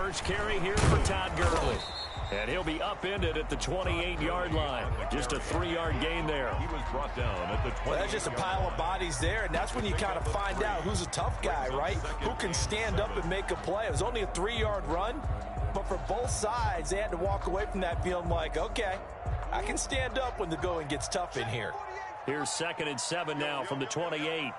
first carry here for Todd Gurley. And he'll be upended at the 28-yard line. Just a 3-yard gain there. He was brought down at the 20. Well, that's just a pile of bodies there, and that's when you kind of find out who's a tough guy, right? Who can stand up and make a play. It was only a 3-yard run, but for both sides, they had to walk away from that feeling like, okay, I can stand up when the going gets tough in here. Here's 2nd and 7 now from the 28.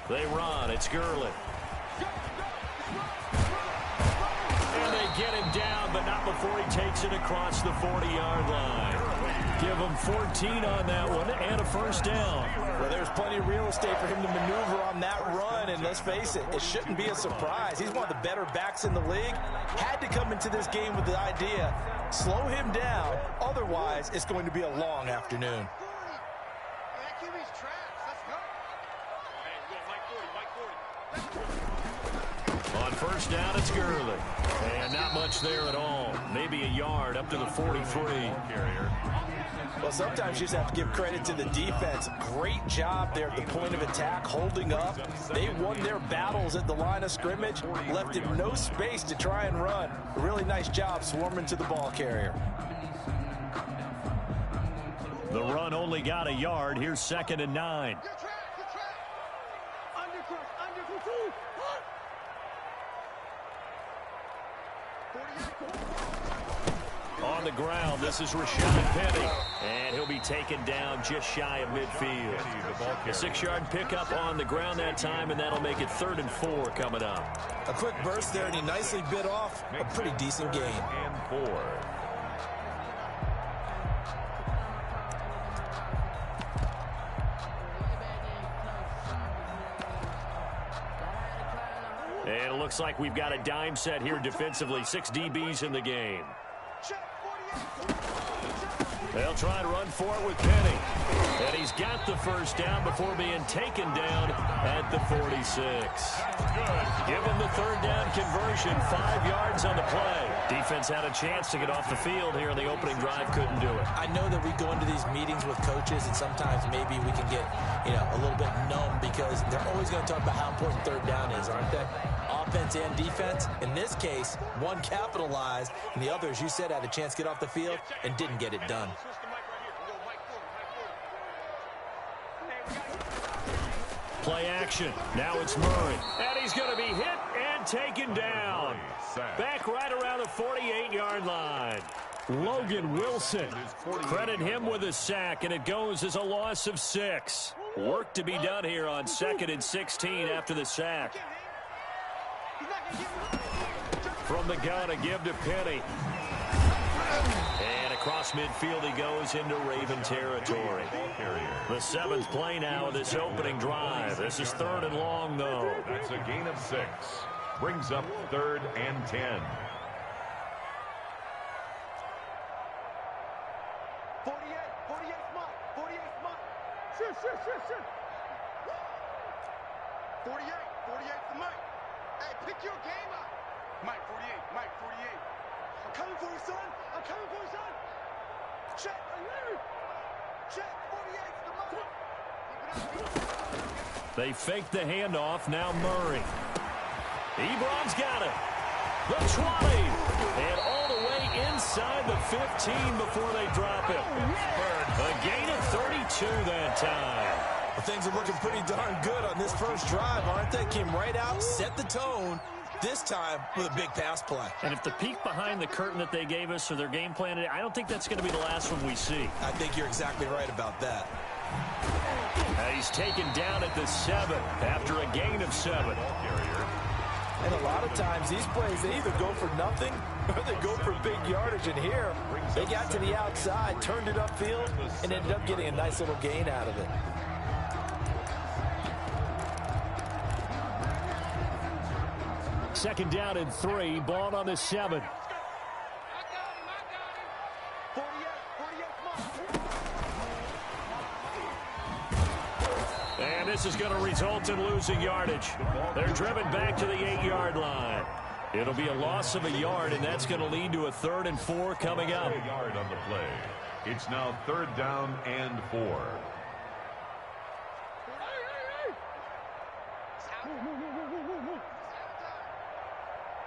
They run. It's Gurley. And they get him down, but not before he takes it across the 40-yard line. Give him 14 on that one and a first down. Well, there's plenty of real estate for him to maneuver on that run, and let's face it, it shouldn't be a surprise. He's one of the better backs in the league. Had to come into this game with the idea, slow him down, otherwise it's going to be a long afternoon. On first down, it's Gurley. And not much there at all. Maybe a yard up to the 43. Well, sometimes you just have to give credit to the defense. Great job there at the point of attack, holding up. They won their battles at the line of scrimmage, left him no space to try and run. A really nice job swarming to the ball carrier. The run only got a yard. Here's 2nd and 9. On the ground, this is Rashad Penny, and he'll be taken down just shy of midfield. A 6-yard pickup on the ground that time, and that'll make it 3rd and 4 coming up. A quick burst there, and he nicely bit off a pretty decent gain. And 4. And it looks like we've got a dime set here defensively. 6 DBs in the game. They'll try and run for it with Penny. And he's got the first down before being taken down at the 46. Give him the 3rd down conversion. 5 yards on the play. Defense had a chance to get off the field here in the opening drive. Couldn't do it. I know that we go into these meetings with coaches, and sometimes maybe we can get, a little bit numb because they're always going to talk about how important 3rd down is, aren't they? Offense and defense. In this case, one capitalized, and the other, as you said, had a chance to get off the field and didn't get it done. Play action. Now it's Murray. And he's going to be hit and taken down. Back right around the 48-yard line. Logan Wilson. Credit him with a sack, and it goes as a loss of 6. Work to be done here on 2nd and 16 after the sack. From the gun, a give to Penny. And across midfield he goes into Raven territory. The 7th play now of this opening drive. This is 3rd and long, though. That's a gain of 6. Brings up 3rd and 10. 48 smart. 48 smart. Shit. 48 to Mike. Hey, pick your game up. Mike, 48. I'm coming for you, son. Check, alert. Check, 48 to Mike. They fake the handoff. Now Murray. Ebron's got it. The 20. And all the way inside the 15 before they drop it. A gain of 32 that time. Well, things are looking pretty darn good on this first drive, aren't they? Came right out, set the tone, this time with a big pass play. And if the peek behind the curtain that they gave us or their game plan, I don't think that's going to be the last one we see. I think you're exactly right about that. He's taken down at the 7 after a gain of 7. And a lot of times these plays, they either go for nothing or they go for big yardage. And here, they got to the outside, turned it upfield, and ended up getting a nice little gain out of it. Second down and 3, ball on the 7. And this is going to result in losing yardage. They're driven back to the 8-yard line. It'll be a loss of a yard, and that's going to lead to a 3rd and 4 coming up. A yard on the play. It's now 3rd down and 4.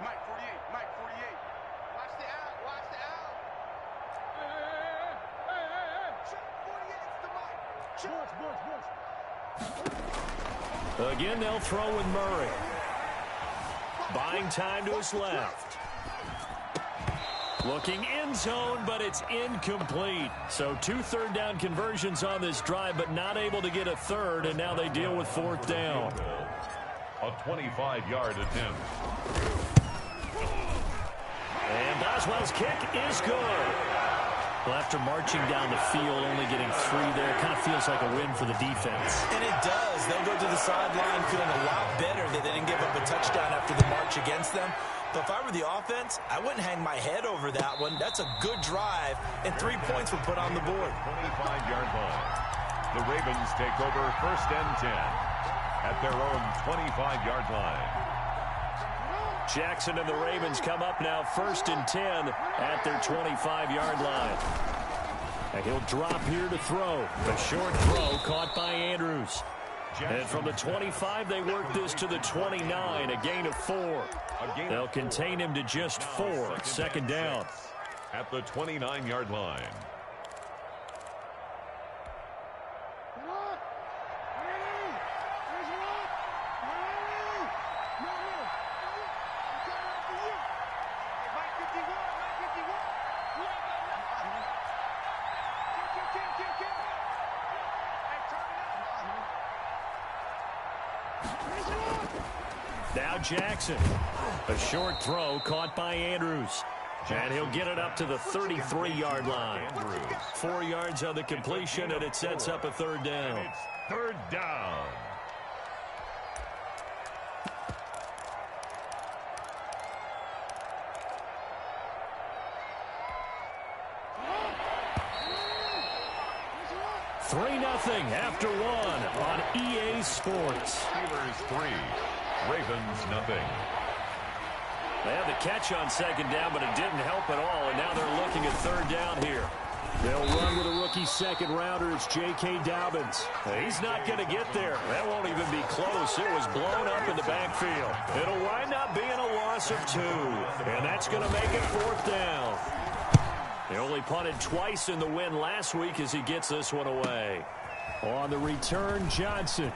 Mike 48, Mike 48. Watch the out, watch the out. Check 48's the Mike. Again, they'll throw with Murray. Buying time to his left. Looking end zone, but it's incomplete. So 2 third-down conversions on this drive, but not able to get a third, and now they deal with 4th down. A 25-yard attempt. And Boswell's kick is good. Well, after marching down the field, only getting 3 there, it kind of feels like a win for the defense. And it does. They'll go to the sideline feeling a lot better that they didn't give up a touchdown after the march against them. But if I were the offense, I wouldn't hang my head over that one. That's a good drive, and 3 points were put on the board. 25-yard line. The Ravens take over 1st and 10 at their own 25-yard line. Jackson and the Ravens come up now 1st and 10 at their 25-yard line. And he'll drop here to throw. A short throw caught by Andrews. And from the 25, they work this to the 29, a gain of 4. They'll contain him to just 4, 2nd down. At the 29-yard line. Now Jackson. A short throw caught by Andrews. And he'll get it up to the 33-yard line. 4 yards on the completion, and it sets up a 3rd down. It's 3rd down. Three 0 after 1 on EA Sports. Steelers 3, Ravens 0. They had the catch on 2nd down, but it didn't help at all, and now they're looking at 3rd down here. They'll run with a rookie 2nd rounder. It's J.K. Dobbins. He's not going to get there. That won't even be close. It was blown up in the backfield. It'll wind up being a loss of 2, and that's going to make it 4th down. He only punted twice in the win last week as he gets this one away. On the return, Johnson.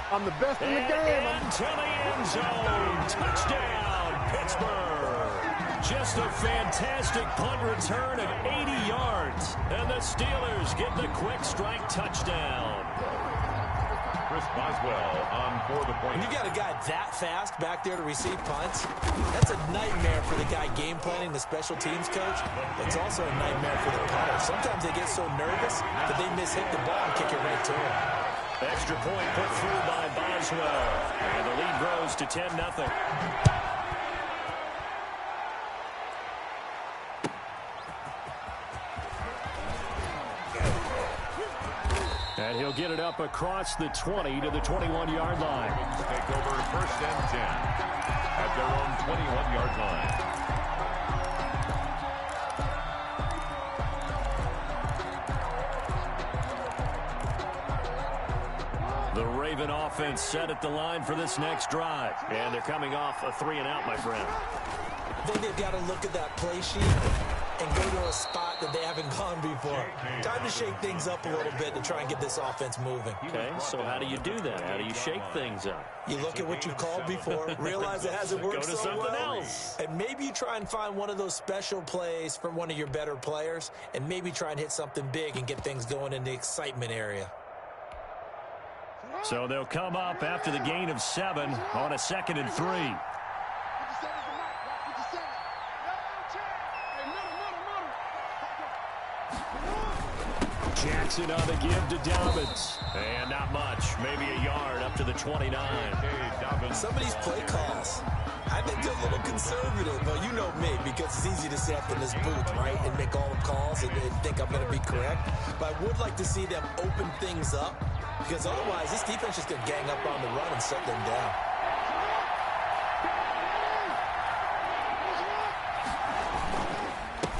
I'm the best in the game. Into the end zone. Touchdown, Pittsburgh. Just a fantastic punt return of 80 yards. And the Steelers get the quick strike touchdown. Chris Boswell on for the point. When you got a guy that fast back there to receive punts, that's a nightmare for the guy game planning, the special teams coach. It's also a nightmare for the punter. Sometimes they get so nervous that they mishit the ball and kick it right to him. Extra point put through by Boswell. And the lead grows to 10-0. And he'll get it up across the 20 to the 21-yard line. Take over 1st and 10 at their own 21-yard line. The Raven offense set at the line for this next drive. And they're coming off a 3-and-out, my friend. I think they've got to look at that play sheet and go to a spot that they haven't gone before. Time to shake things up a little bit to try and get this offense moving. Okay, so how do you do that? How do you shake things up? You look at what you've called before, realize it hasn't worked Go to so something well, else. and maybe you try and find one of those special plays from one of your better players, and maybe try and hit something big and get things going in the excitement area. So they'll come up after the gain of 7 on a 2nd and 3. Jackson on the give to Dobbins. And not much. Maybe a yard up to the 29. Some of these play calls, I think they're a little conservative. But you know me, because it's easy to sit up in this booth, right, and make all the calls and think I'm going to be correct. But I would like to see them open things up, because otherwise this defense is going to gang up on the run and shut them down.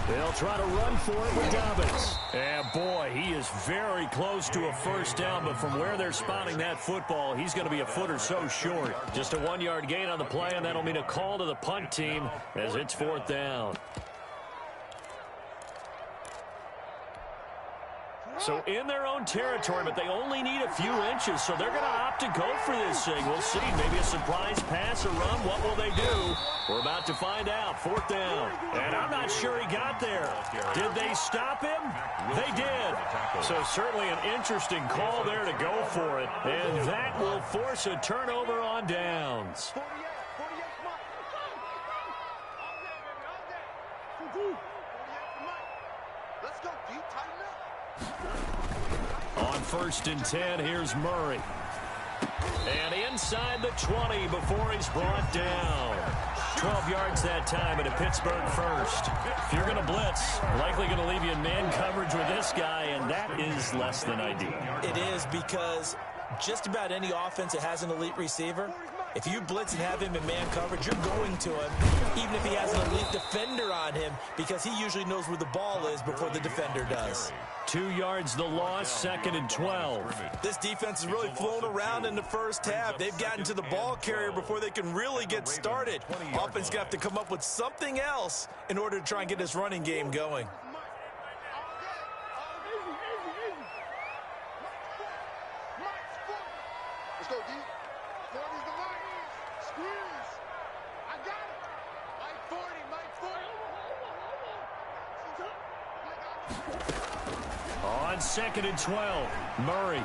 They'll try to run for it with Dobbins. And boy, he is very close to a first down, but from where they're spotting that football, he's going to be a foot or so short. Just a 1-yard gain on the play, and that'll mean a call to the punt team as it's 4th down. So in their own territory, but they only need a few inches, so they're going to opt to go for this thing. We'll see. Maybe a surprise pass or run. What will they do? We're about to find out. 4th down. And I'm not sure he got there. Did they stop him? They did. So certainly an interesting call there to go for it. And that will force a turnover on downs. 48, let's go, D. Tighten up. On 1st and 10, here's Murray. And inside the 20 before he's brought down. 12 yards that time and a Pittsburgh first. If you're going to blitz, likely going to leave you in man coverage with this guy, and that is less than ideal. It is, because just about any offense that has an elite receiver, if you blitz and have him in man coverage, you're going to him, even if he has an elite defender on him, because he usually knows where the ball is before the defender does. 2 yards the loss, 2nd and 12. This defense has really flown around in the first half. They've gotten to the ball carrier before they can really get started. Offense got to come up with something else in order to try and get this running game going. Let's go, D. 40's the mark. Squeeze. I got it. Mike 40, Mike 40. On 2nd and 12, Murray.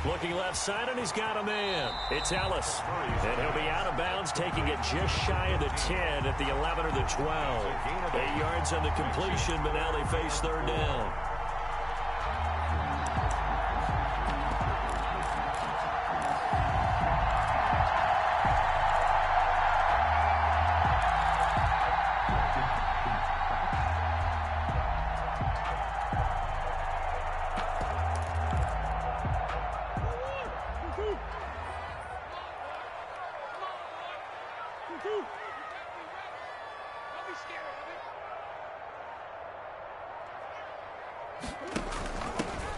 Looking left side, and he's got a man. It's Ellis. And he'll be out of bounds, taking it just shy of the 10 at the 11 or the 12. 8 yards on the completion, but now they face 3rd down.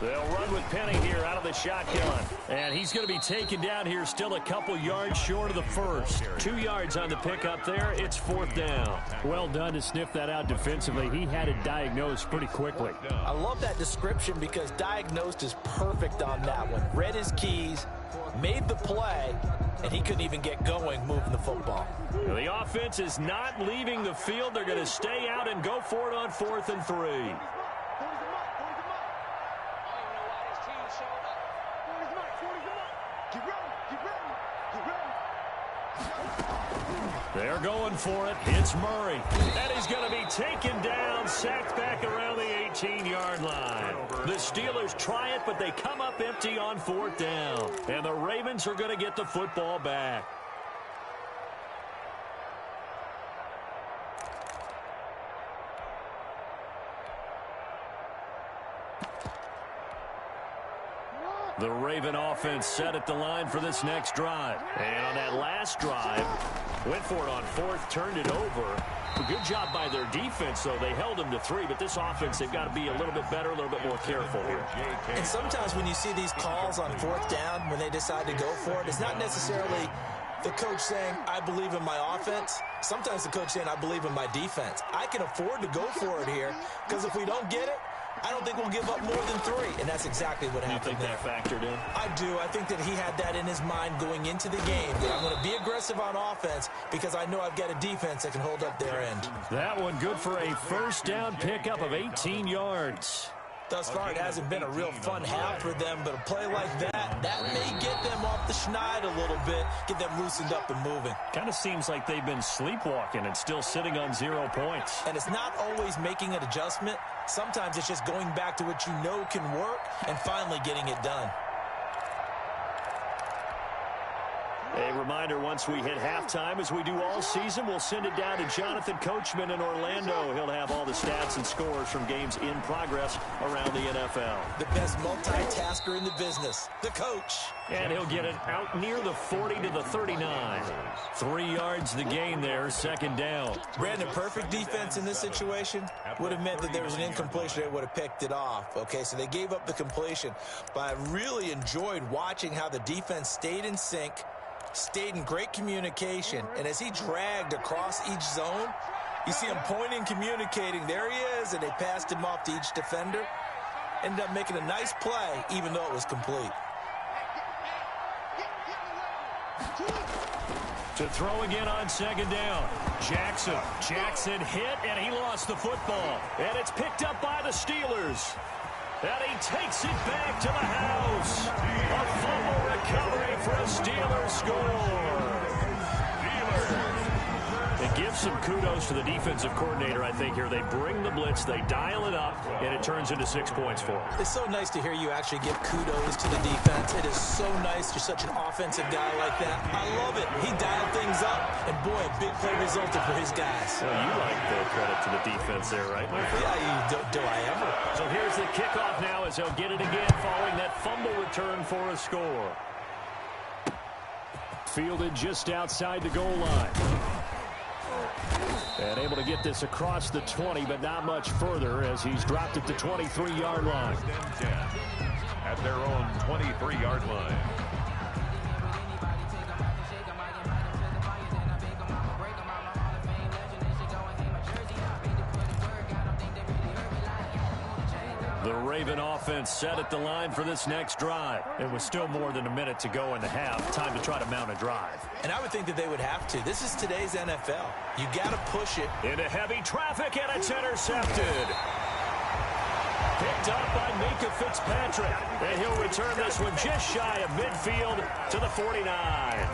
They'll run with Penny here out of the shotgun. And he's going to be taken down here, still a couple yards short of the first. 2 yards on the pickup there. It's 4th down. Well done to sniff that out defensively. He had it diagnosed pretty quickly. I love that description, because diagnosed is perfect on that one. Read his keys, made the play, and he couldn't even get going moving the football. The offense is not leaving the field. They're going to stay out and go for it on 4th and 3. They're going for it. It's Murray. And he's going to be taken down, sacked back around the 18-yard line. The Steelers try it, but they come up empty on 4th down. And the Ravens are going to get the football back. The Raven offense set at the line for this next drive. And on that last drive, went for it on 4th, turned it over. A good job by their defense, though. They held them to 3, but this offense, they've got to be a little bit better, a little bit more careful here. And sometimes when you see these calls on 4th down, when they decide to go for it, it's not necessarily the coach saying, I believe in my offense. Sometimes the coach saying, I believe in my defense. I can afford to go for it here, because if we don't get it, I don't think we'll give up more than 3, and that's exactly what happened. You think that factored in? I do. I think that he had that in his mind going into the game, that I'm going to be aggressive on offense because I know I've got a defense that can hold up their end. That one good for a first down pickup of 18 yards. Thus far, it hasn't been a real fun half for them, but a play like that may get them off the schneid a little bit, get them loosened up and moving. Kind of seems like they've been sleepwalking and still sitting on 0 points. And it's not always making an adjustment. Sometimes it's just going back to what you know can work and finally getting it done. A reminder, once we hit halftime, as we do all season, we'll send it down to Jonathan Coachman in Orlando. He'll have all the stats and scores from games in progress around the NFL. The best multitasker in the business, the coach. And he'll get it out near the 40 to the 39. 3 yards the gain there, second down. Brandon, perfect defense in this situation would have meant that there was an incompletion. They would have picked it off. Okay, so they gave up the completion. But I really enjoyed watching how the defense stayed in sync, stayed in great communication, and as he dragged across each zone, you see him pointing, communicating. There he is, and they passed him off to each defender. Ended up making a nice play, even though it was complete. To throw again on second down. Jackson hit, and he lost the football. And it's picked up by the Steelers. And he takes it back to the house. A fumble recovery for a Steelers score. It gives some kudos to the defensive coordinator, I think, here. They bring the blitz, they dial it up, and it turns into 6 points for them. It's so nice to hear you actually give kudos to the defense. It is so nice. You're such an offensive guy like that. I love it. He dialed things up, and boy, a big play resulted for his guys. Well, you like the credit to the defense there, right, my friend? Yeah, do I ever? So here's the kickoff now as they'll get it again following that fumble return for a score. Fielded just outside the goal line. And able to get this across the 20, but not much further as he's dropped at the 23-yard line. At their own 23-yard line. The Raven offense set at the line for this next drive. It was still more than a minute to go in the half. Time to try to mount a drive. And I would think that they would have to. This is today's NFL. You got to push it. Into heavy traffic, and it's intercepted. Picked up by Minka Fitzpatrick. And he'll return this one just shy of midfield to the 49.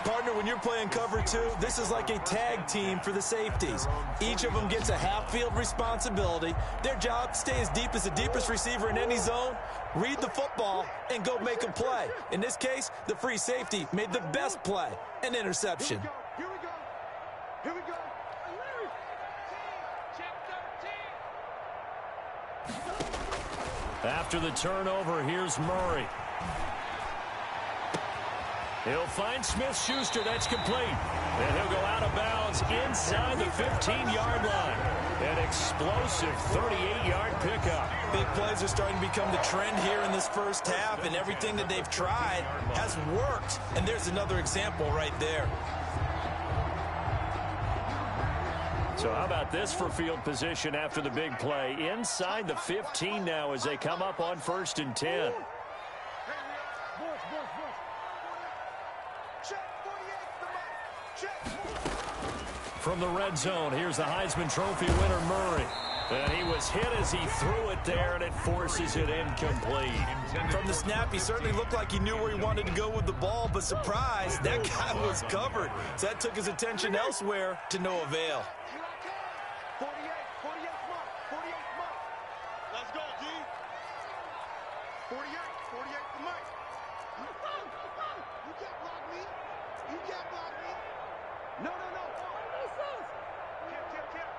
Partner, when you're playing cover 2, this is like a tag team for the safeties. Each of them gets a half-field responsibility. Their job, stay as deep as the deepest receiver in any zone, read the football, and go make a play. In this case, the free safety made the best play, an interception. Here we go. Here we go. After the turnover, here's Murray. He'll find Smith-Schuster. That's complete. And he'll go out of bounds inside the 15-yard line. An explosive 38-yard pickup. Big plays are starting to become the trend here in this first half, and everything that they've tried has worked. And there's another example right there. So how about this for field position after the big play? Inside the 15 now as they come up on 1st and 10. From the red zone, here's the Heisman Trophy winner, Murray. And he was hit as he threw it there, and it forces it incomplete. From the snap, he certainly looked like he knew where he wanted to go with the ball, but surprise, that guy was covered. So that took his attention elsewhere to no avail. 48 Mike. Let's go, D. 48 to Mike. You can't block me. You can't block me. No. Kip.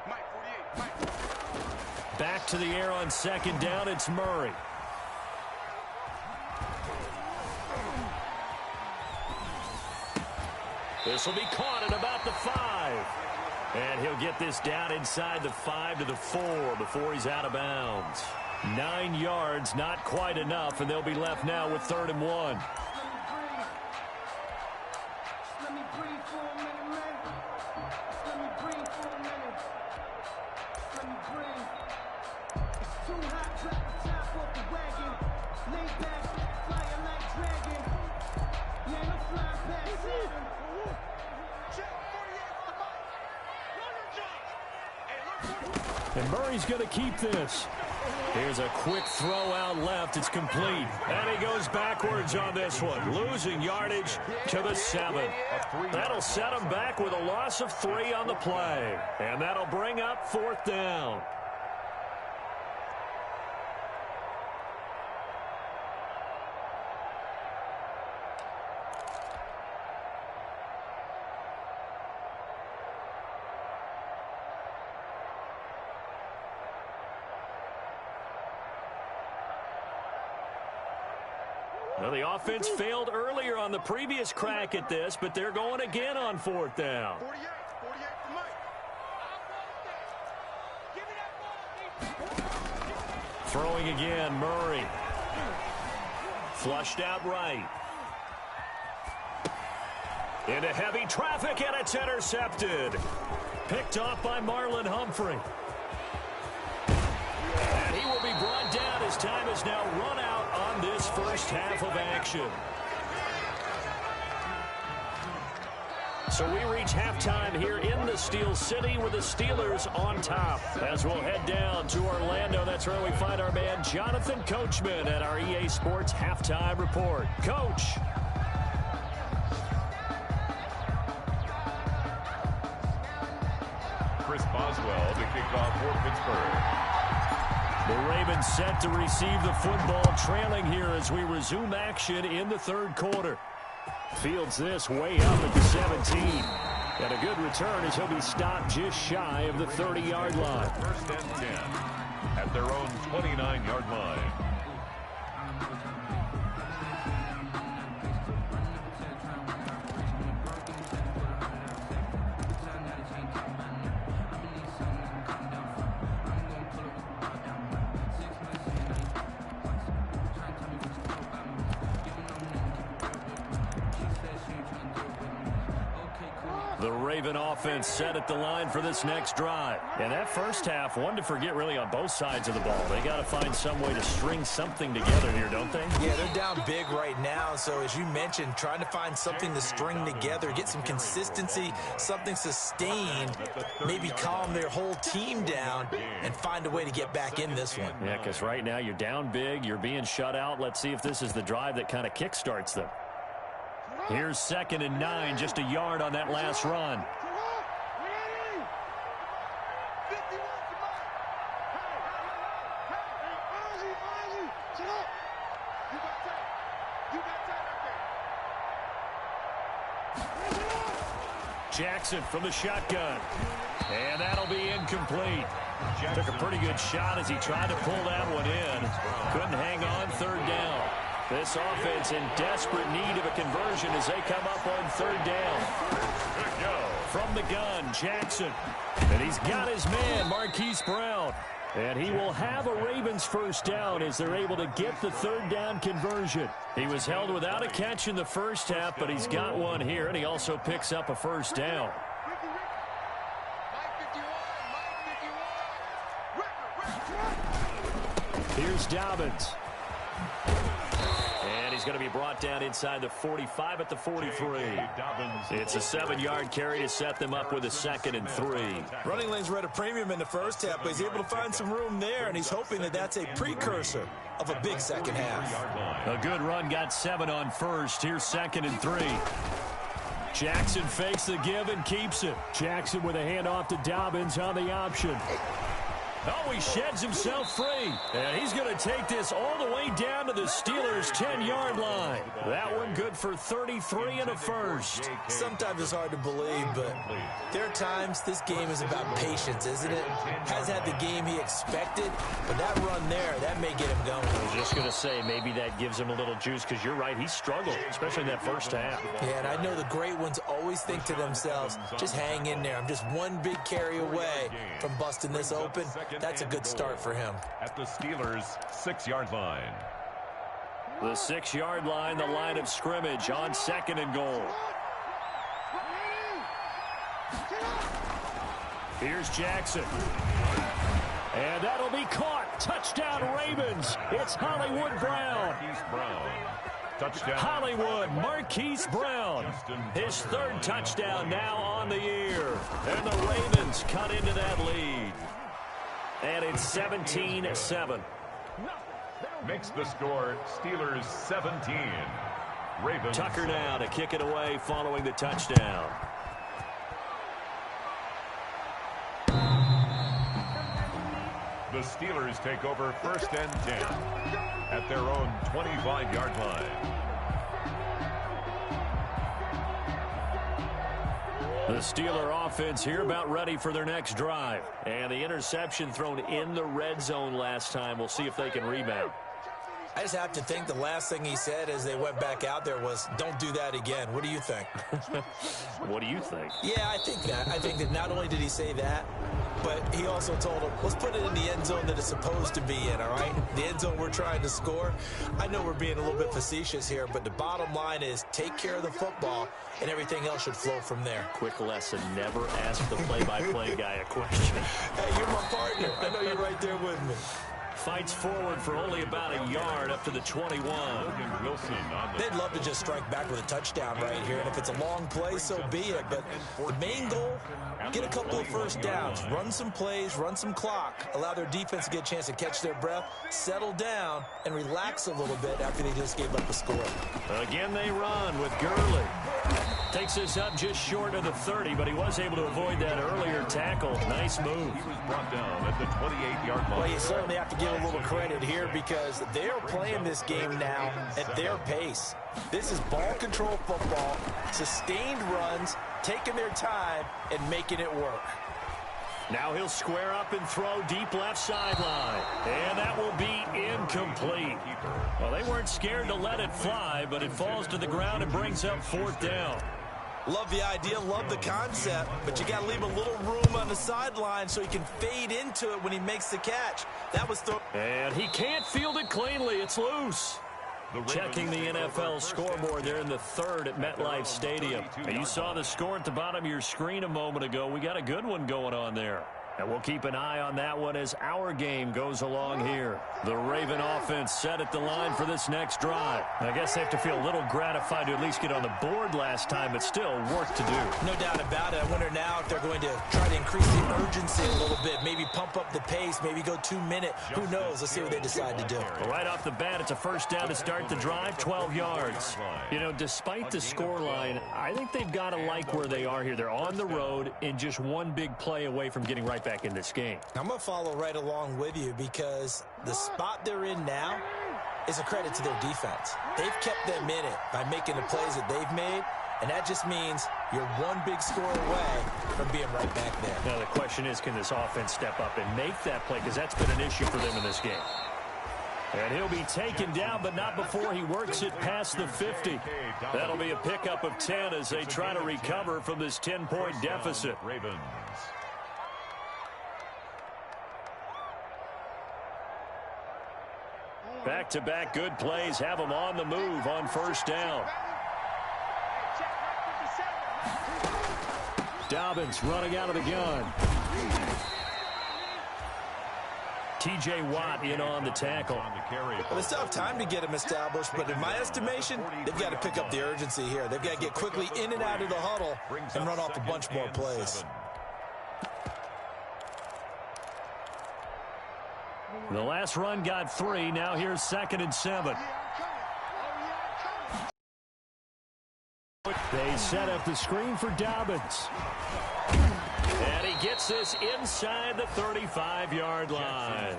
Mike, 48, Mike. Back to the air on second down, it's Murray. This will be caught at about the 5. And he'll get this down inside the 5 to the 4 before he's out of bounds. 9 yards, not quite enough, and they'll be left now with 3rd and 1. And Murray's going to keep this. Here's a quick throw out left. It's complete. And he goes backwards on this one, losing yardage to the 7. That'll set him back with a loss of 3 on the play. And that'll bring up 4th down. Well, the offense failed earlier on the previous crack at this, but they're going again on 4th down. 48 for Mike. Throwing again, Murray. Flushed out right. Into heavy traffic, and it's intercepted. Picked off by Marlon Humphrey. And he will be brought down as time is now run out on this first half of action. So we reach halftime here in the Steel City with the Steelers on top. As we'll head down to Orlando, that's where we find our man Jonathan Coachman at our EA Sports Halftime Report. Coach. Chris Boswell to kick off for Pittsburgh. The Ravens set to receive the football, trailing here as we resume action in the 3rd quarter. Fields this way up at the 17. And a good return as he'll be stopped just shy of the 30-yard line. 1st and 10 at their own 29-yard line. The Raven offense set at the line for this next drive. And that first half, one to forget really on both sides of the ball. They got to find some way to string something together here, don't they? Yeah, they're down big right now. So as you mentioned, trying to find something to string together, get some consistency, something sustained, maybe calm their whole team down and find a way to get back in this one. Yeah, because right now you're down big, you're being shut out. Let's see if this is the drive that kind of kickstarts them. Here's 2nd and 9, just a yard on that last run. Jackson from the shotgun. And that'll be incomplete. Took a pretty good shot as he tried to pull that one in. Couldn't hang on 3rd down. This offense in desperate need of a conversion as they come up on 3rd down. From the gun, Jackson. And he's got his man, Marquise Brown. And he will have a Ravens first down as they're able to get the 3rd down conversion. He was held without a catch in the first half, but he's got one here, and he also picks up a first down. Here's Dobbins. And he's going to be brought down inside the 45 at the 43. It's a 7-yard carry to set them up with a 2nd and 3. Running lanes were at a premium in the first half, but he's able to find some room there, and he's hoping that that's a precursor of a big second half. A good run, got 7 on first. Here's 2nd and 3. Jackson fakes the give and keeps it. Jackson with a handoff to Dobbins on the option. Oh, he sheds himself free. And he's going to take this all the way down to the Steelers' 10-yard line. That one good for 33 and a first. Sometimes it's hard to believe, but there are times this game is about patience, isn't it? Has had the game he expected, but that run there, that may get him going. I was just going to say, maybe that gives him a little juice, because you're right, he struggled, especially in that first half. Yeah, and I know the great ones always think to themselves, just hang in there. I'm just one big carry away from busting this open. That's a good start for him. At the Steelers' 6-yard line. The 6-yard line, the line of scrimmage on 2nd and goal. Here's Jackson. And that'll be caught. Touchdown Ravens. It's Hollywood Brown. Touchdown. Hollywood, Marquise Brown. His 3rd touchdown now on the year. And the Ravens cut into that lead. And it's 17-7. Makes the score Steelers 17. Ravens. Tucker now to kick it away following the touchdown. The Steelers take over 1st and 10 at their own 25-yard line. The Steeler offense here about ready for their next drive. And the interception thrown in the red zone last time. We'll see if they can rebound. I just have to think the last thing he said as they went back out there was, don't do that again. What do you think? What do you think? Yeah, I think that. I think that not only did he say that, but he also told him, let's put it in the end zone that it's supposed to be in, all right? The end zone we're trying to score. I know we're being a little bit facetious here, but the bottom line is take care of the football, and everything else should flow from there. Quick lesson, never ask the play-by-play guy a question. Hey, you're my partner. I know you're right there with me. Fights forward for only about a yard up to the 21. They'd love to just strike back with a touchdown right here, and if it's a long play, so be it. But the main goal, get a couple of first downs, run some plays, run some clock, allow their defense to get a chance to catch their breath, settle down, and relax a little bit after they just gave up a score. Again, they run with Gurley. Takes this up just short of the 30, but he was able to avoid that earlier tackle. Nice move. He was brought down at the 28-yard line. Well, you certainly have to give a little credit here because they're playing this game now at their pace. This is ball control football, sustained runs, taking their time, and making it work. Now he'll square up and throw deep left sideline. And that will be incomplete. Well, they weren't scared to let it fly, but it falls to the ground and brings up 4th down. Love the idea, love the concept, but you got to leave a little room on the sideline so he can fade into it when he makes the catch. That was thrown. And he can't field it cleanly. It's loose. Checking the NFL scoreboard there in the 3rd at MetLife Stadium. And you saw the score at the bottom of your screen a moment ago. We got a good one going on there. And we'll keep an eye on that one as our game goes along here. The Raven offense set at the line for this next drive. I guess they have to feel a little gratified to at least get on the board last time, but still work to do. No doubt about it. I wonder now if they're going to try to increase the urgency a little bit, maybe pump up the pace, maybe go 2 minute. Who knows? Let's see what they decide to do. Well, right off the bat, it's a first down to start the drive, 12 yards. You know, despite the scoreline, I think they've got to like where they are here. They're on the road and just one big play away from getting right back in this game. I'm going to follow right along with you because the spot they're in now is a credit to their defense. They've kept them in it by making the plays that they've made, and that just means you're one big score away from being right back there. Now the question is, can this offense step up and make that play? Because that's been an issue for them in this game. And he'll be taken down, but not before he works it past the 50. That'll be a pickup of 10 as they try to recover from this 10-point deficit. Ravens. Back-to-back good plays have them on the move on first down. Dobbins running out of the gun. T.J. Watt in on the tackle. Well, they still have time to get him established, but in my estimation, they've got to pick up the urgency here. They've got to get quickly in and out of the huddle and run off a bunch more plays. The last run got 3. Now here's 2nd and 7. They set up the screen for Dobbins. And he gets this inside the 35-yard line.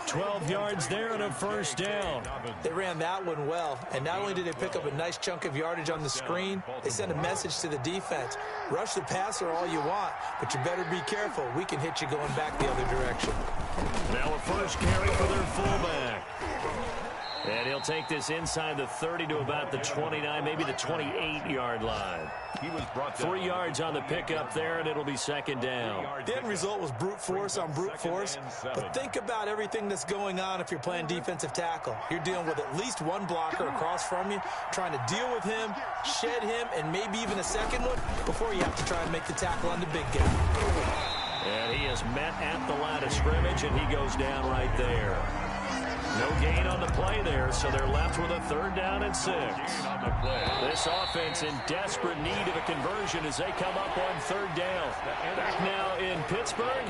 12 yards there and a first down. They ran that one well, and not only did they pick up a nice chunk of yardage on the screen, they sent a message to the defense. Rush the passer all you want, but you better be careful. We can hit you going back the other direction. Now a first carry for their fullback. And he'll take this inside the 30 to about the 29, maybe the 28-yard line. He was brought down. 3 yards on the pickup there, and it'll be 2nd down. The end result was brute force on brute force. But think about everything that's going on if you're playing defensive tackle. You're dealing with at least one blocker across from you, trying to deal with him, shed him, and maybe even a second one before you have to try and make the tackle on the big guy. And he is met at the line of scrimmage, and he goes down right there. No gain on the play there, so they're left with a 3rd down and 6. This offense in desperate need of a conversion as they come up on 3rd down. Back now in Pittsburgh,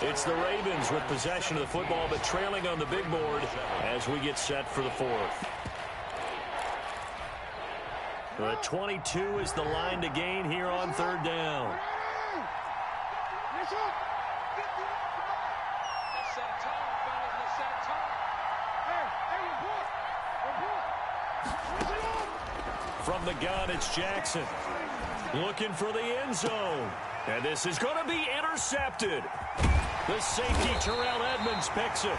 it's the Ravens with possession of the football, but trailing on the big board as we get set for the 4th. The 22 is the line to gain here on 3rd down. From the gun, it's Jackson. Looking for the end zone. And this is going to be intercepted. The safety, Terrell Edmonds, picks it.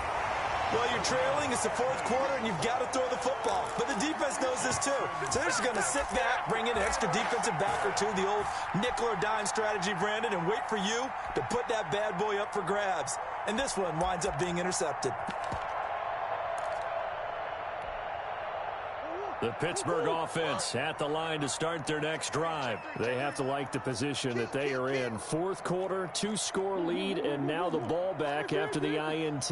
Well, you're trailing. It's the fourth quarter, and you've got to throw the football. But the defense knows this, too. So they're just going to sit back, bring in an extra defensive back or two, the old nickel or dime strategy, Brandon, and wait for you to put that bad boy up for grabs. And this one winds up being intercepted. The Pittsburgh offense at the line to start their next drive. They have to like the position that they are in. Fourth quarter, 2-score lead, and now the ball back after the INT.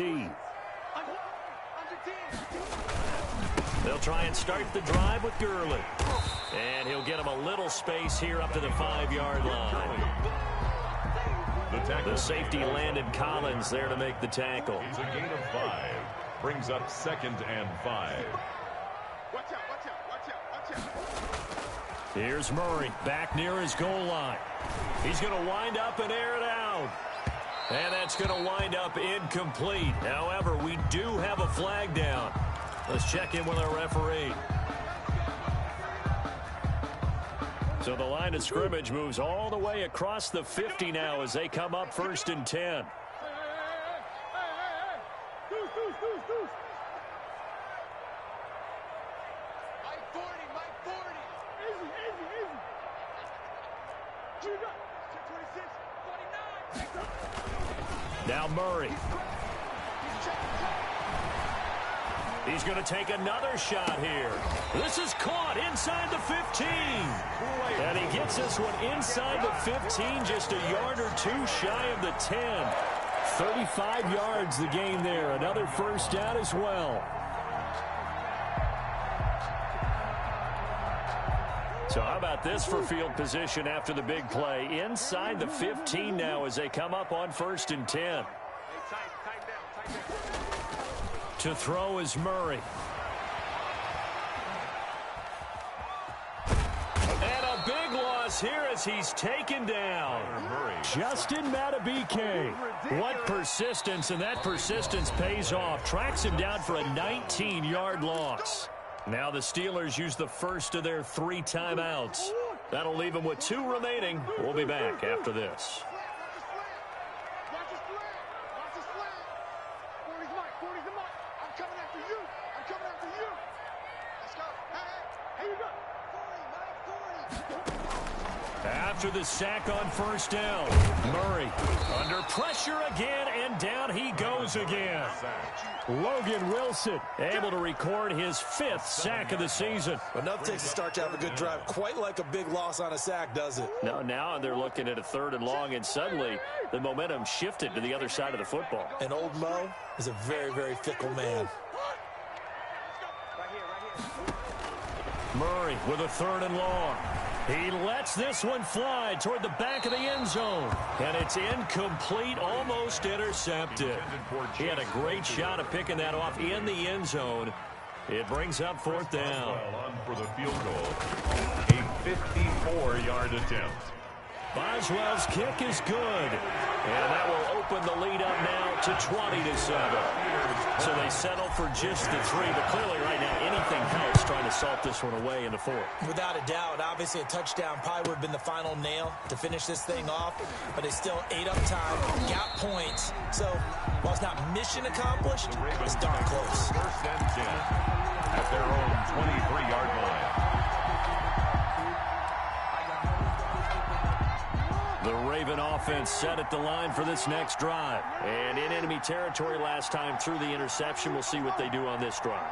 They'll try and start the drive with Gurley. And he'll get him a little space here up to the 5-yard line. The safety Landon Collins there to make the tackle. It's a gain of 5. Brings up 2nd and 5. Watch out, watch out, watch out, watch out. Here's Murray back near his goal line. He's going to wind up and air it out. And that's going to wind up incomplete. However, we do have a flag down. Let's check in with our referee. So the line of scrimmage moves all the way across the 50 now as they come up 1st and 10. Now Murray. He's going to take another shot here. This is caught inside the 15. And he gets this one inside the 15, just a yard or two shy of the 10. 35 yards the gain there. Another first down as well. So how about this for field position after the big play? Inside the 15 now as they come up on 1st and 10. To throw is Murray. And a big loss here as he's taken down. Justin Matabike. What persistence, and that persistence pays off. Tracks him down for a 19-yard loss. Now the Steelers use the first of their 3 timeouts. That'll leave them with 2 remaining. We'll be back after this. After the sack on 1st down, Murray under pressure again, and down he goes again. Logan Wilson able to record his 5th sack of the season. But nothing takes a start to have a good drive. Quite like a big loss on a sack, does it? No, now they're looking at a 3rd and long, and suddenly the momentum shifted to the other side of the football. And old Mo is a very, very fickle man. Murray with a 3rd and long. He lets this one fly toward the back of the end zone. And it's incomplete, almost intercepted. He had a great shot of picking that off in the end zone. It brings up 4th down. On for the field goal. A 54-yard attempt. Boswell's kick is good. And that will open the lead up now to 20-7. So they settle for just the 3. But clearly right now anything helps trying to salt this one away in the 4th. Without a doubt, obviously a touchdown probably would have been the final nail to finish this thing off. But they still ate up time, got points. So while it's not mission accomplished, it's darn close. 1st and 10 at their own 23-yard line. The Raven offense set at the line for this next drive. And in enemy territory last time through the interception. We'll see what they do on this drive.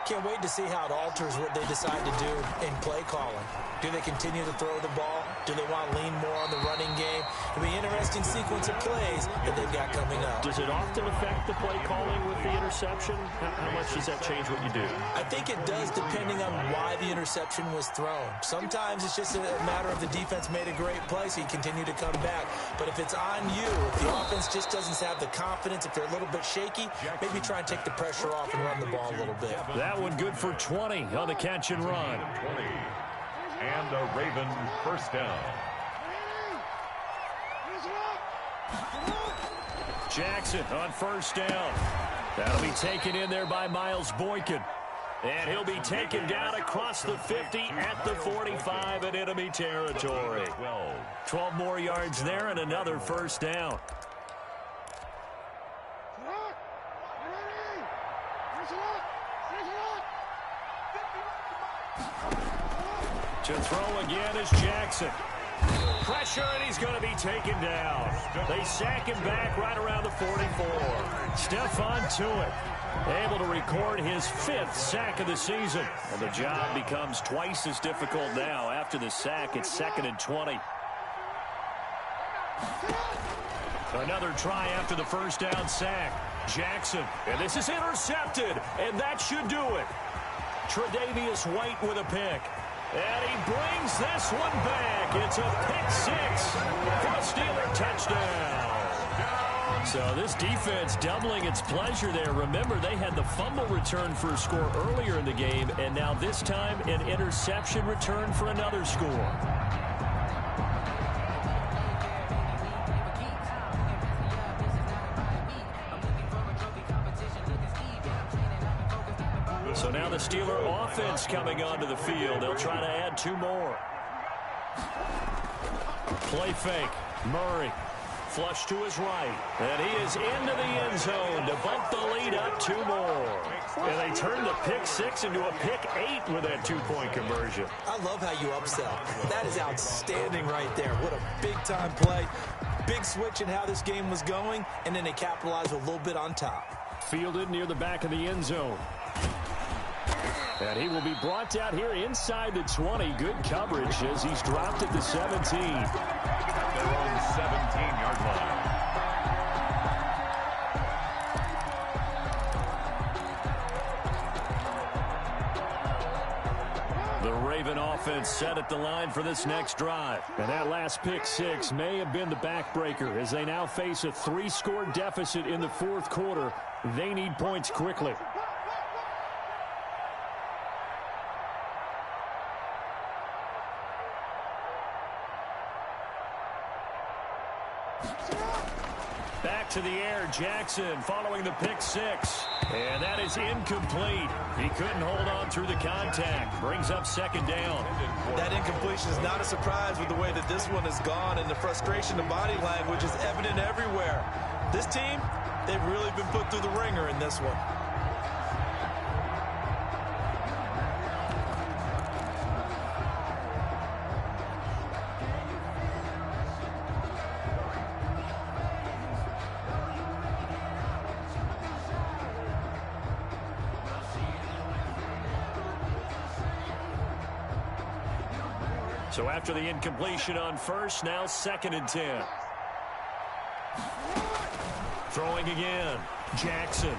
Can't wait to see how it alters what they decide to do in play calling. Do they continue to throw the ball? Do they want to lean more on the running game? It'll be an interesting sequence of plays that they've got coming up. Does it often affect the play calling with the interception? How much does that change what you do? I think it does depending on why the interception was thrown. Sometimes it's just a matter of the defense made a great play, so you continue to come back. But if it's on you, if the offense just doesn't have the confidence, if they're a little bit shaky, maybe try and take the pressure off and run the ball a little bit. That one good for 20 on the catch and run. 20. And a Raven 1st down. Jackson on 1st down. That'll be taken in there by Miles Boykin. And he'll be taken down across the 50 at the 45 in enemy territory. 12 more yards there and another 1st down. To throw again is Jackson. Pressure, and he's going to be taken down. They sack him back right around the 44. Stephon Tuitt able to record his 5th sack of the season. And the job becomes twice as difficult now. After the sack, it's 2nd and 20. Another try after the first down sack. Jackson, and this is intercepted, and that should do it. Tre'Davious White with a pick. And he brings this one back. It's a pick 6 for a Steeler touchdown. So this defense doubling its pleasure there. Remember, they had the fumble return for a score earlier in the game, and now this time an interception return for another score. So now the Steeler offense coming onto the field. They'll try to add 2 more. Play fake. Murray. Flush to his right. And he is into the end zone to bump the lead up 2 more. And they turn the pick 6 into a pick 8 with that 2-point conversion. I love how you upsell. That is outstanding right there. What a big-time play. Big switch in how this game was going, and then they capitalize a little bit on top. Fielded near the back of the end zone. And he will be brought down here inside the 20. Good coverage as he's dropped at the 17. At their own 17-yard line. The Raven offense set at the line for this next drive. And that last pick 6 may have been the backbreaker as they now face a 3-score deficit in the 4th quarter. They need points quickly. Back to the air, Jackson following the pick 6. And that is incomplete. He couldn't hold on through the contact. Brings up 2nd down. That incompletion is not a surprise with the way that this one has gone, and the frustration, the body language is evident everywhere. This team, they've really been put through the ringer in this one. So after the incompletion on first, now 2nd and 10. Throwing again. Jackson.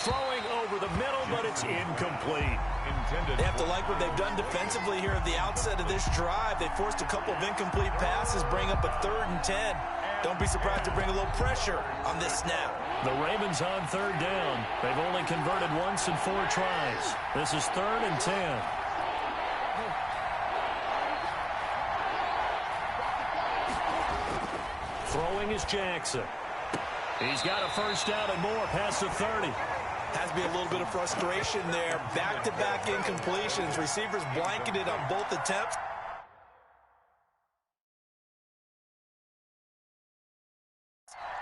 Throwing over the middle, but it's incomplete. They have to like what they've done defensively here at the outset of this drive. They forced a couple of incomplete passes, bring up a 3rd and 10. Don't be surprised to bring a little pressure on this snap. The Ravens on 3rd down. They've only converted once in 4 tries. This is 3rd and 10. Throwing is Jackson. He's got a 1st down and more past the 30. Has to be a little bit of frustration there. Back-to-back incompletions. Receivers blanketed on both attempts.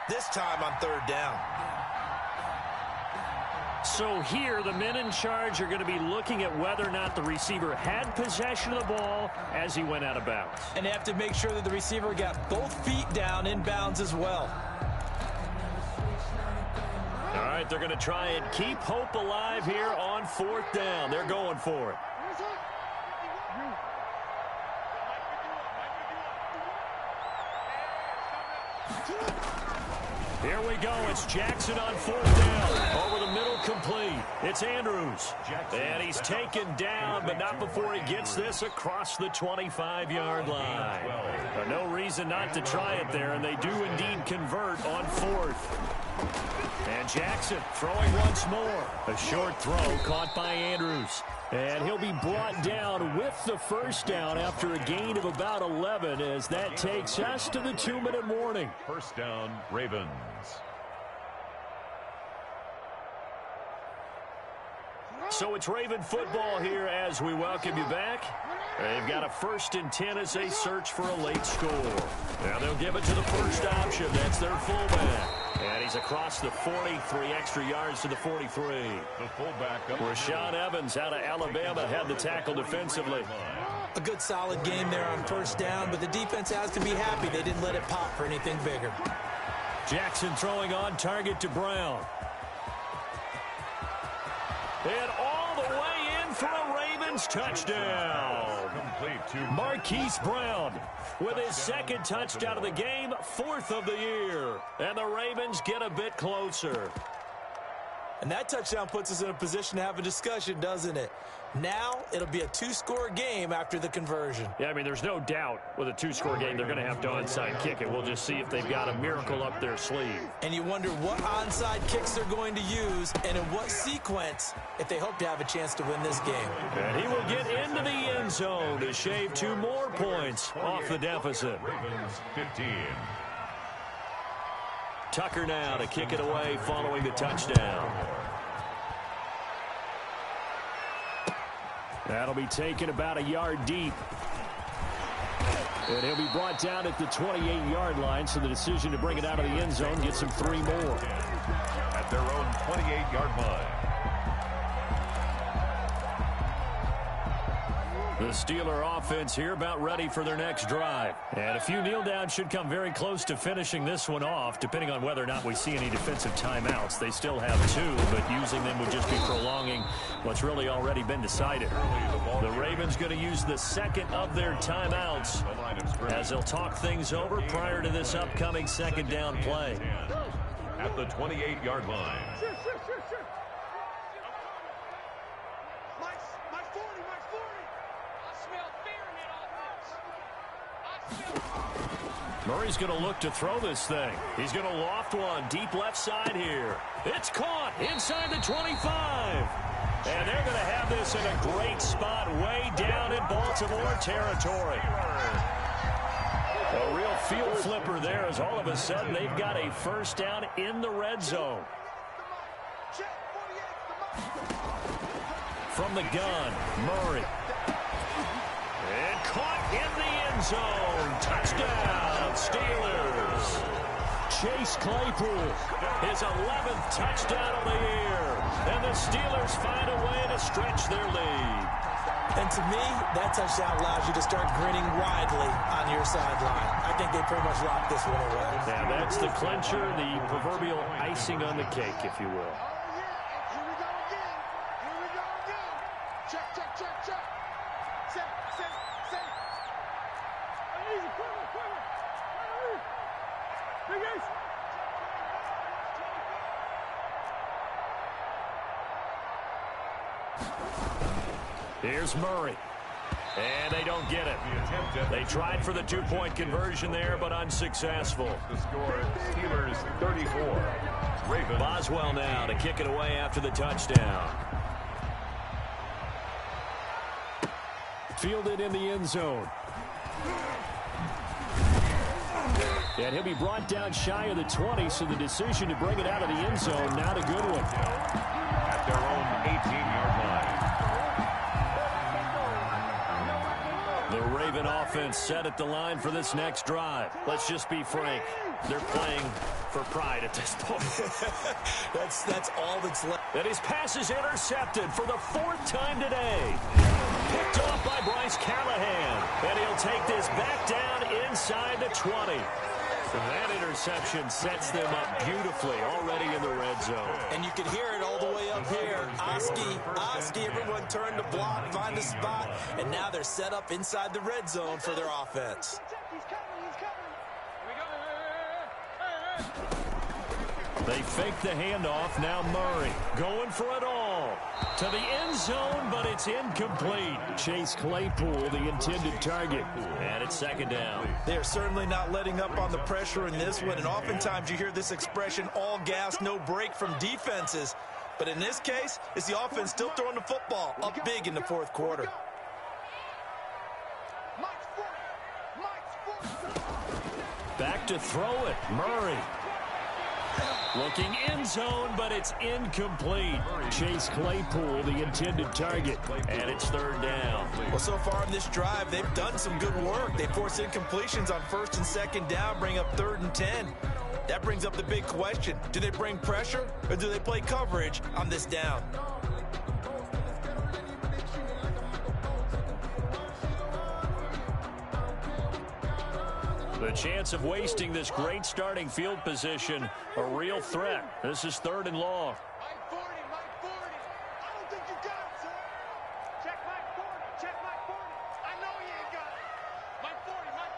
This time on 3rd down. So here, the men in charge are going to be looking at whether or not the receiver had possession of the ball as he went out of bounds. And they have to make sure that the receiver got both feet down in bounds as well. All right, they're going to try and keep hope alive here on 4th down. They're going for it. Here we go. It's Jackson on 4th down. Over the middle, complete. It's Andrews. And he's taken down, but not before he gets this across the 25-yard line. No reason not to try it there, and they do indeed convert on 4th. And Jackson throwing once more. A short throw caught by Andrews. And he'll be brought down with the 1st down after a gain of about 11 as that takes us to the 2-minute warning. 1st down, Ravens. So it's Raven football here as we welcome you back. They've got a 1st and 10 as they search for a late score. Now they'll give it to the first option. That's their fullback. And he's across the 43 extra yards to the 43. The fullback up. Rashaan Evans out of Alabama had the tackle defensively. A good solid game there on first down, but the defense has to be happy they didn't let it pop for anything bigger. Jackson throwing on target to Brown. And all the way in for a Ravens touchdown. Complete to Marquise Brown with his second touchdown of the game, 4th of the year. And the Ravens get a bit closer. And that touchdown puts us in a position to have a discussion, doesn't it? Now it'll be a 2-score game after the conversion. Yeah, I mean, there's no doubt with a 2-score game they're going to have to onside kick it. We'll just see if they've got a miracle up their sleeve. And you wonder what onside kicks they're going to use and in what sequence if they hope to have a chance to win this game. And he will get into the end zone to shave 2 more points off the deficit. Ravens 15. Tucker now to kick it away following the touchdown. That'll be taken about a yard deep. And he'll be brought down at the 28-yard line, so the decision to bring it out of the end zone gets him 3 more. At their own 28-yard line. The Steeler offense here about ready for their next drive. And a few kneel downs should come very close to finishing this one off, depending on whether or not we see any defensive timeouts. They still have 2, but using them would just be prolonging what's really already been decided. The Ravens going to use the second of their timeouts as they'll talk things over prior to this upcoming second down play. At the 28-yard line. Murray's going to look to throw this thing. He's going to loft one deep left side here. It's caught inside the 25. And they're going to have this in a great spot way down in Baltimore territory. A real field flipper there as all of a sudden they've got a first down in the red zone. From the gun, Murray. And caught in the end zone. Touchdown, Steelers. Chase Claypool, his 11th touchdown of the year. And the Steelers find a way to stretch their lead. And to me, that touchdown allows you to start grinning widely on your sideline. I think they pretty much locked this one away. Yeah, that's the clincher, the proverbial icing on the cake, if you will. Here we go again. Here we go again. Check, check, check, check. Set. Easy, quiver. Big ace. Here's Murray. And they don't get it. They tried for the 2-point conversion there, but unsuccessful. The score, Steelers 34. Ravens. Boswell now to kick it away after the touchdown. Fielded in the end zone. And he'll be brought down shy of the 20, so the decision to bring it out of the end zone, not a good one. At their own 18-yard line. The Raven offense set at the line for this next drive. Let's just be frank. They're playing for pride at this point. That's all that's left. And his pass is intercepted for the 4th time today. Picked off by Bryce Callahan. And he'll take this back down inside the 20. And that interception sets them up beautifully already in the red zone. And you can hear it all the way up here. Oski, everyone turned to block, find a spot, and now they're set up inside the red zone for their offense. He's coming. They fake the handoff. Now Murray going for it all. To the end zone, but it's incomplete. Chase Claypool, the intended target. And it's second down. They are certainly not letting up on the pressure in this one, and oftentimes you hear this expression, all gas, no break from defenses. But in this case, it's the offense still throwing the football up big in the 4th quarter. Back to throw it. Murray. Looking end zone, but it's incomplete. Chase Claypool, the intended target. And it's 3rd down. Well, so far in this drive, they've done some good work. They force incompletions on 1st and 2nd down, bring up 3rd and 10. That brings up the big question. Do they bring pressure, or do they play coverage on this down? The chance of wasting this great starting field position, a real threat. This is 3rd and long. Mike 40, Mike 40. I don't think you got it, sir. Check Mike 40, check Mike 40. I know you ain't got it. Mike 40, Mike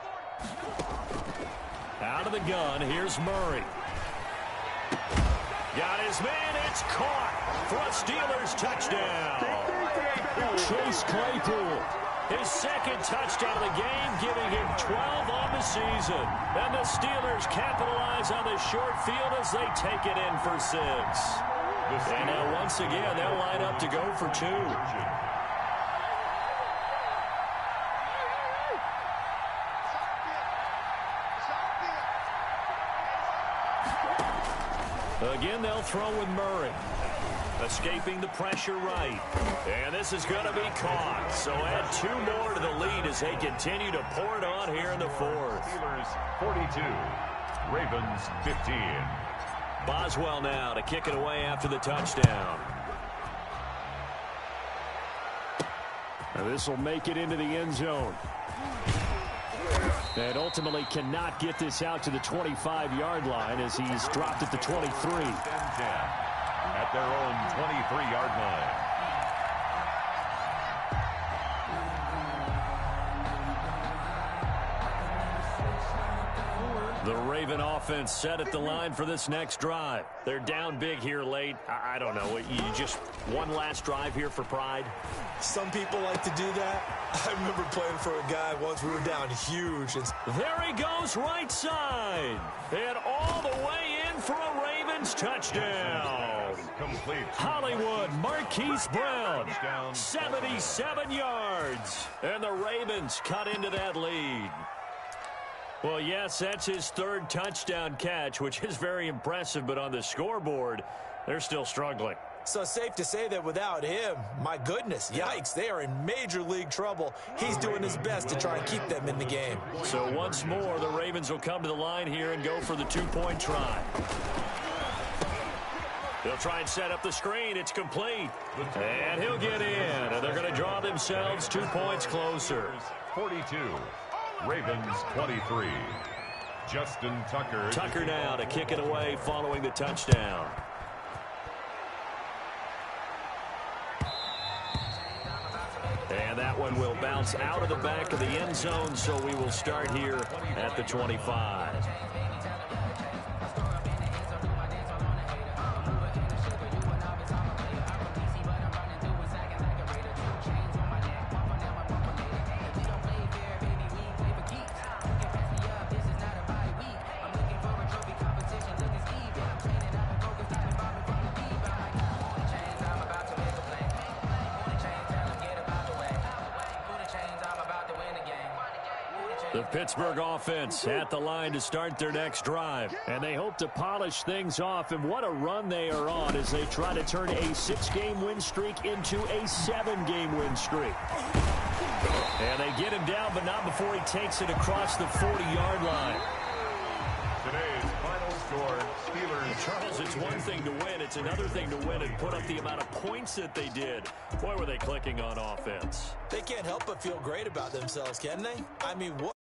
40. Out of the gun, here's Murray. Got his man, it's caught for a Steelers touchdown. Chase Claypool, his 2nd touchdown of the game, giving him 12 on the season. And the Steelers capitalize on the short field as they take it in for 6. And now once again, they'll line up to go for 2. Again, they'll throw with Murray. Escaping the pressure right. And this is going to be caught. So add 2 more to the lead as they continue to pour it on here in the 4th. Steelers 42, Ravens 15. Boswell now to kick it away after the touchdown. Now this will make it into the end zone. And ultimately cannot get this out to the 25-yard line as he's dropped at the 23. At their own 23-yard line. The Raven offense set at the line for this next drive. They're down big here late. I don't know. You just one last drive here for pride? Some people like to do that. I remember playing for a guy once. We were down huge. There he goes right side. And all the way in for a Ravens touchdown. Complete. Hollywood Marquise Brown, 77 yards. And the Ravens cut into that lead. Well, yes, that's his 3rd touchdown catch, which is very impressive, but on the scoreboard, they're still struggling. So safe to say that without him, my goodness, yikes, they are in major league trouble. He's doing his best to try and keep them in the game. So once more, the Ravens will come to the line here and go for the 2-point try. They'll try and set up the screen. It's complete. And he'll get in. And they're going to draw themselves 2 points closer. 42, Ravens 23. Justin Tucker. Tucker now to kick it away following the touchdown. And that one will bounce out of the back of the end zone, so we will start here at the 25. The Pittsburgh offense at the line to start their next drive. And they hope to polish things off. And what a run they are on as they try to turn a 6-game win streak into a 7-game win streak. And they get him down, but not before he takes it across the 40-yard line. Today's final score, Steelers. Charles, it's one thing to win. It's another thing to win and put up the amount of points that they did. Boy, were they clicking on offense. They can't help but feel great about themselves, can they? I mean, what